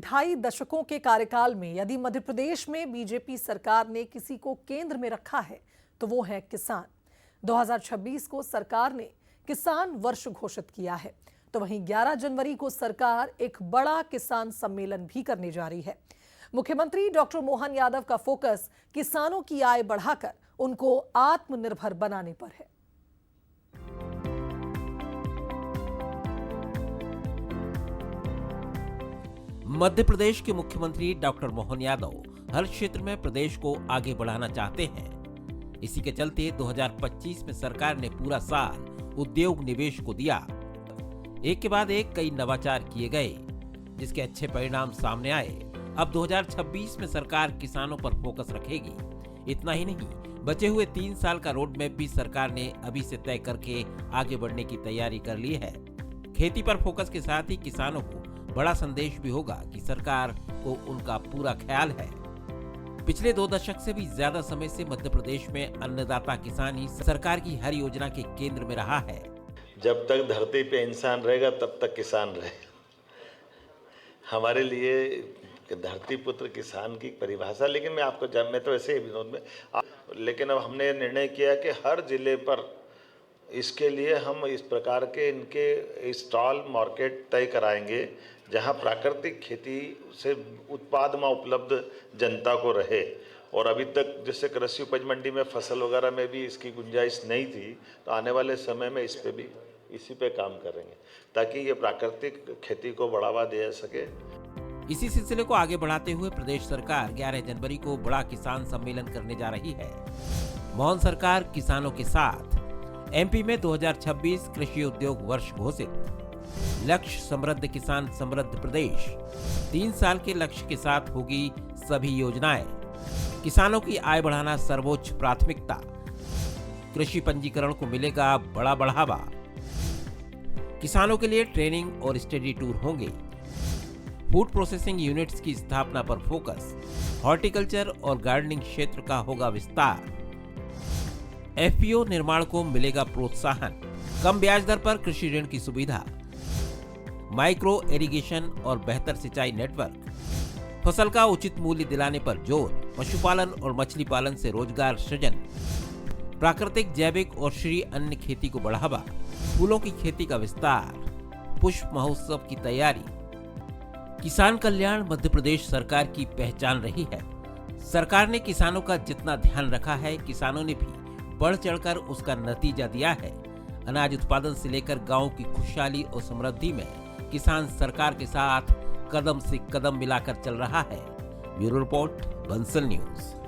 ढाई दशकों के कार्यकाल में यदि मध्य प्रदेश में बीजेपी सरकार ने किसी को केंद्र में रखा है तो वो है किसान। 2026 को सरकार ने किसान वर्ष घोषित किया है, तो वहीं 11 जनवरी को सरकार एक बड़ा किसान सम्मेलन भी करने जा रही है। मुख्यमंत्री डॉक्टर मोहन यादव का फोकस किसानों की आय बढ़ाकर उनको आत्मनिर्भर बनाने पर है। मध्य प्रदेश के मुख्यमंत्री डॉक्टर मोहन यादव हर क्षेत्र में प्रदेश को आगे बढ़ाना चाहते हैं। इसी के चलते 2025 में सरकार ने पूरा साल उद्योग निवेश को दिया। एक के बाद एक कई नवाचार किए गए, जिसके अच्छे परिणाम सामने आए। अब 2026 में सरकार किसानों पर फोकस रखेगी। इतना ही नहीं, बचे हुए 3 साल का रोड मैप भी सरकार ने अभी से तय करके आगे बढ़ने की तैयारी कर ली है। खेती पर फोकस के साथ ही किसानों को बड़ा संदेश भी होगा कि सरकार को उनका पूरा ख्याल है। पिछले 2 दशक से भी ज्यादा समय से मध्य प्रदेश में अन्नदाता किसान ही सरकार की हर योजना के केंद्र में रहा है। जब तक धरती पे इंसान रहेगा तब तक किसान रहेगा। हमारे लिए धरती पुत्र किसान की परिभाषा, लेकिन मैं तो ऐसे ही विनोद में, लेकिन अब हमने निर्णय किया कि हर जिले पर इसके लिए हम इस प्रकार के इनके स्टॉल मार्केट तय कराएंगे जहां प्राकृतिक खेती से उत्पाद में उपलब्ध जनता को रहे। और अभी तक जैसे कृषि उपज मंडी में फसल वगैरह में भी इसकी गुंजाइश नहीं थी, तो आने वाले समय में इसी पे काम करेंगे ताकि ये प्राकृतिक खेती को बढ़ावा दिया जा सके। इसी सिलसिले को आगे बढ़ाते हुए प्रदेश सरकार 11 जनवरी को बड़ा किसान सम्मेलन करने जा रही है। मोहन सरकार किसानों के साथ। एमपी में 2026 कृषि उद्योग वर्ष घोषित। लक्ष्य समृद्ध किसान समृद्ध प्रदेश। 3 साल के लक्ष्य के साथ होगी सभी योजनाएं। किसानों की आय बढ़ाना सर्वोच्च प्राथमिकता। कृषि पंजीकरण को मिलेगा बड़ा बढ़ावा। किसानों के लिए ट्रेनिंग और स्टडी टूर होंगे। फूड प्रोसेसिंग यूनिट्स की स्थापना पर फोकस। हॉर्टिकल्चर और गार्डनिंग क्षेत्र का होगा विस्तार। एफपीओ निर्माण को मिलेगा प्रोत्साहन। कम ब्याज दर पर कृषि ऋण की सुविधा। माइक्रो इरिगेशन और बेहतर सिंचाई नेटवर्क। फसल का उचित मूल्य दिलाने पर जोर। पशुपालन और मछली पालन से रोजगार सृजन। प्राकृतिक, जैविक और श्री अन्न खेती को बढ़ावा। फूलों की खेती का विस्तार। पुष्प महोत्सव की तैयारी। किसान कल्याण मध्य प्रदेश सरकार की पहचान रही है। सरकार ने किसानों का जितना ध्यान रखा है, किसानों ने भी बढ़ चढ़कर उसका नतीजा दिया है। अनाज उत्पादन से लेकर गांव की खुशहाली और समृद्धि में किसान सरकार के साथ कदम से कदम मिलाकर चल रहा है। Bureau report, Bansal news.